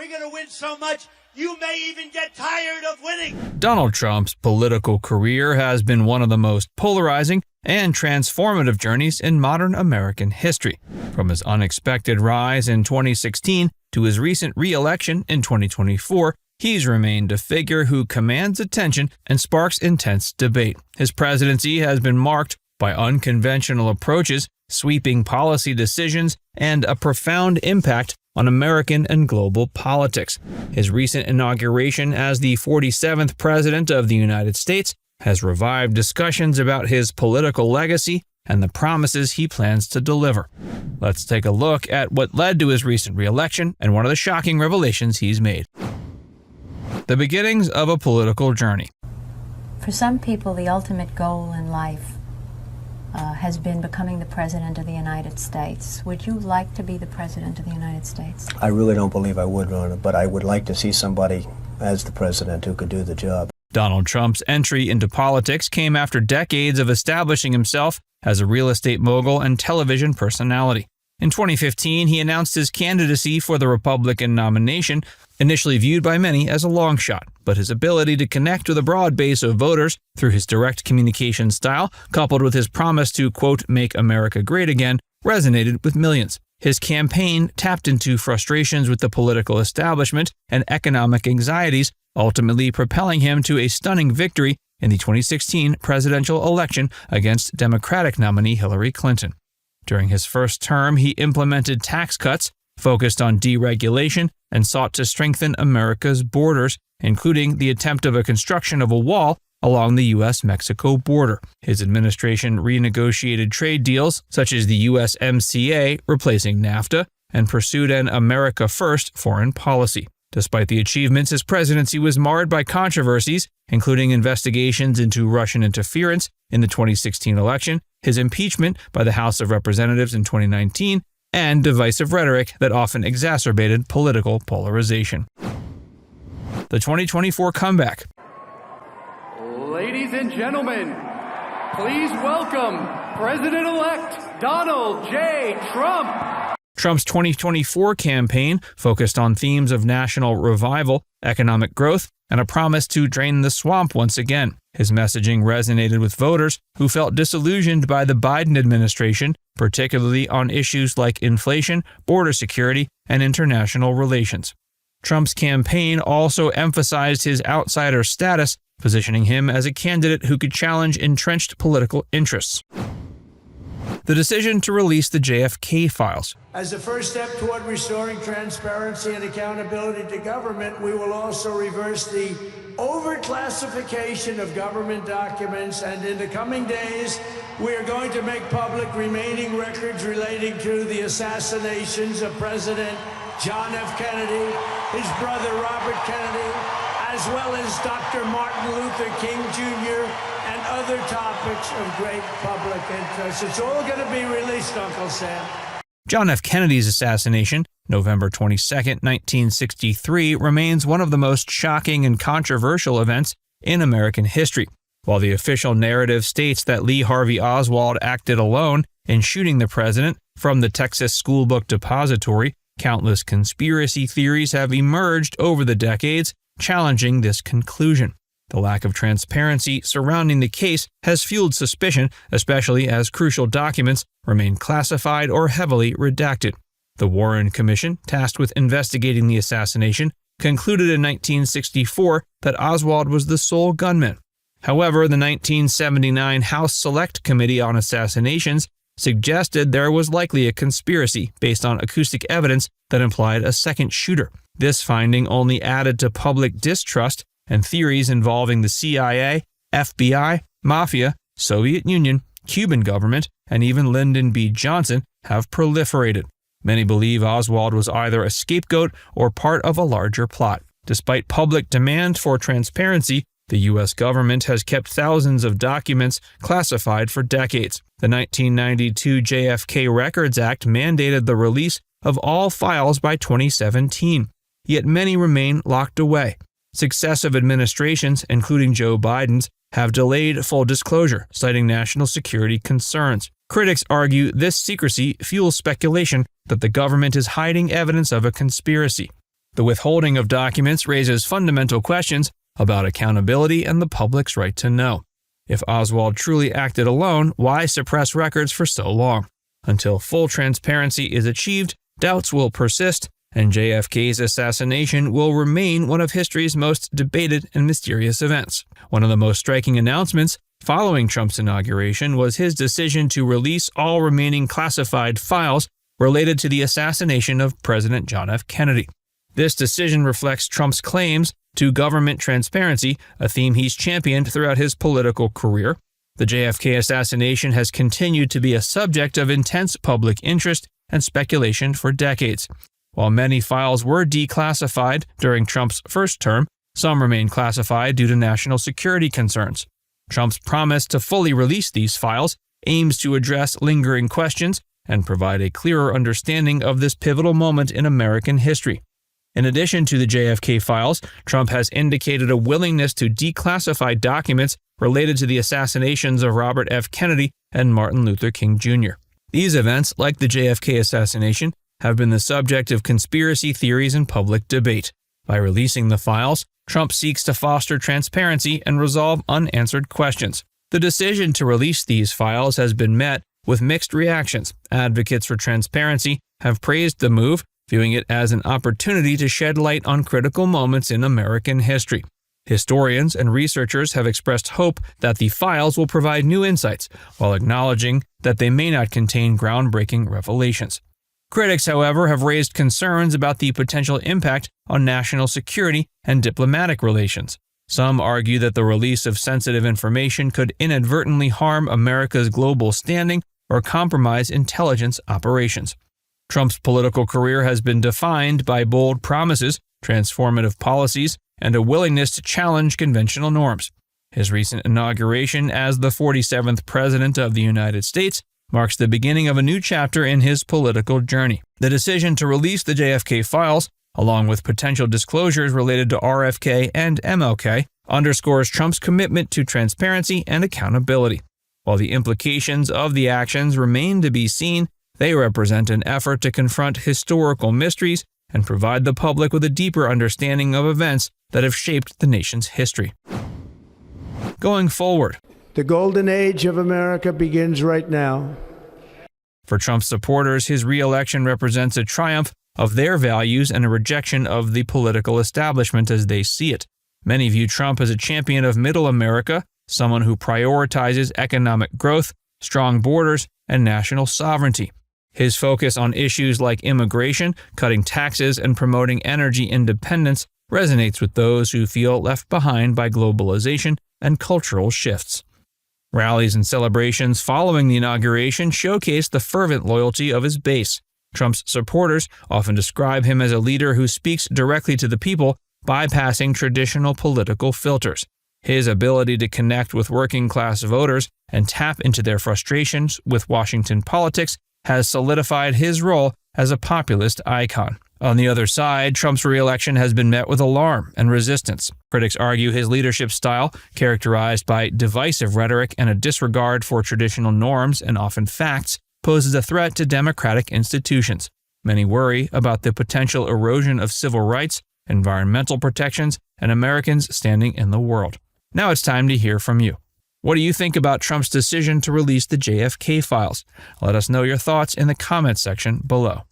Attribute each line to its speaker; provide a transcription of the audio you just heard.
Speaker 1: We're going to win so much, you may even get tired of winning.
Speaker 2: Donald Trump's political career has been one of the most polarizing and transformative journeys in modern American history. From his unexpected rise in 2016 to his recent re-election in 2024, he's remained a figure who commands attention and sparks intense debate. His presidency has been marked by unconventional approaches, sweeping policy decisions, and a profound impact on American and global politics. His recent inauguration as the 47th President of the United States has revived discussions about his political legacy and the promises he plans to deliver. Let's take a look at what led to his recent re-election and one of the shocking revelations he's made. The beginnings of a political journey.
Speaker 3: For some people, the ultimate goal in life has been becoming the President of the United States. Would you like to be the President of the United States?
Speaker 4: I really don't believe I would, Ronna, but I would like to see somebody as the President who could do the job.
Speaker 2: Donald Trump's entry into politics came after decades of establishing himself as a real estate mogul and television personality. In 2015, he announced his candidacy for the Republican nomination, initially viewed by many as a long shot, but his ability to connect with a broad base of voters through his direct communication style, coupled with his promise to, quote, make America great again, resonated with millions. His campaign tapped into frustrations with the political establishment and economic anxieties, ultimately propelling him to a stunning victory in the 2016 presidential election against Democratic nominee Hillary Clinton. During his first term, he implemented tax cuts, focused on deregulation, and sought to strengthen America's borders, including the attempt of a construction of a wall along the U.S.-Mexico border. His administration renegotiated trade deals such as the USMCA, replacing NAFTA, and pursued an America First foreign policy. Despite the achievements, his presidency was marred by controversies, including investigations into Russian interference in the 2016 election, his impeachment by the House of Representatives in 2019, and divisive rhetoric that often exacerbated political polarization. The 2024 comeback.
Speaker 5: Ladies and gentlemen, please welcome President-elect Donald J. Trump.
Speaker 2: Trump's 2024 campaign focused on themes of national revival, economic growth, and a promise to drain the swamp once again. His messaging resonated with voters who felt disillusioned by the Biden administration, particularly on issues like inflation, border security, and international relations. Trump's campaign also emphasized his outsider status, positioning him as a candidate who could challenge entrenched political interests. The decision to release the JFK files.
Speaker 1: As a first step toward restoring transparency and accountability to government, we will also reverse the overclassification of government documents, and in the coming days, we are going to make public remaining records relating to the assassinations of President John F. Kennedy, his brother Robert Kennedy, as well as Dr. Martin Luther King Jr., and other topics of great public interest. It's all going to be released, Uncle Sam.
Speaker 2: John F. Kennedy's assassination, November 22, 1963, remains one of the most shocking and controversial events in American history. While the official narrative states that Lee Harvey Oswald acted alone in shooting the president from the Texas Schoolbook Depository, countless conspiracy theories have emerged over the decades, challenging this conclusion. The lack of transparency surrounding the case has fueled suspicion, especially as crucial documents remain classified or heavily redacted. The Warren Commission, tasked with investigating the assassination, concluded in 1964 that Oswald was the sole gunman. However, the 1979 House Select Committee on Assassinations suggested there was likely a conspiracy based on acoustic evidence that implied a second shooter. This finding only added to public distrust, and theories involving the CIA, FBI, Mafia, Soviet Union, Cuban government, and even Lyndon B. Johnson have proliferated. Many believe Oswald was either a scapegoat or part of a larger plot. Despite public demand for transparency, the U.S. government has kept thousands of documents classified for decades. The 1992 JFK Records Act mandated the release of all files by 2017, yet many remain locked away. Successive administrations, including Joe Biden's, have delayed full disclosure, citing national security concerns. Critics argue this secrecy fuels speculation that the government is hiding evidence of a conspiracy. The withholding of documents raises fundamental questions about accountability and the public's right to know. If Oswald truly acted alone, why suppress records for so long? Until full transparency is achieved, doubts will persist, and JFK's assassination will remain one of history's most debated and mysterious events. One of the most striking announcements following Trump's inauguration was his decision to release all remaining classified files related to the assassination of President John F. Kennedy. This decision reflects Trump's claims to government transparency, a theme he's championed throughout his political career. The JFK assassination has continued to be a subject of intense public interest and speculation for decades. While many files were declassified during Trump's first term, some remain classified due to national security concerns. Trump's promise to fully release these files aims to address lingering questions and provide a clearer understanding of this pivotal moment in American history. In addition to the JFK files, Trump has indicated a willingness to declassify documents related to the assassinations of Robert F. Kennedy and Martin Luther King Jr. These events, like the JFK assassination, have been the subject of conspiracy theories and public debate. By releasing the files, Trump seeks to foster transparency and resolve unanswered questions. The decision to release these files has been met with mixed reactions. Advocates for transparency have praised the move, viewing it as an opportunity to shed light on critical moments in American history. Historians and researchers have expressed hope that the files will provide new insights, while acknowledging that they may not contain groundbreaking revelations. Critics, however, have raised concerns about the potential impact on national security and diplomatic relations. Some argue that the release of sensitive information could inadvertently harm America's global standing or compromise intelligence operations. Trump's political career has been defined by bold promises, transformative policies, and a willingness to challenge conventional norms. His recent inauguration as the 47th President of the United States marks the beginning of a new chapter in his political journey. The decision to release the JFK files, along with potential disclosures related to RFK and MLK, underscores Trump's commitment to transparency and accountability. While the implications of the actions remain to be seen, they represent an effort to confront historical mysteries and provide the public with a deeper understanding of events that have shaped the nation's history. Going forward,
Speaker 1: The golden age of America begins right now.
Speaker 2: for Trump's supporters, his re-election represents a triumph of their values and a rejection of the political establishment as they see it. Many view Trump as a champion of middle America, someone who prioritizes economic growth, strong borders, and national sovereignty. His focus on issues like immigration, cutting taxes, and promoting energy independence resonates with those who feel left behind by globalization and cultural shifts. Rallies and celebrations following the inauguration showcase the fervent loyalty of his base. Trump's supporters often describe him as a leader who speaks directly to the people, bypassing traditional political filters. His ability to connect with working-class voters and tap into their frustrations with Washington politics has solidified his role as a populist icon. On the other side, Trump's re-election has been met with alarm and resistance. Critics argue his leadership style, characterized by divisive rhetoric and a disregard for traditional norms and often facts, poses a threat to democratic institutions. Many worry about the potential erosion of civil rights, environmental protections, and Americans' standing in the world. Now it's time to hear from you. What do you think about Trump's decision to release the JFK files? Let us know your thoughts in the comments section below.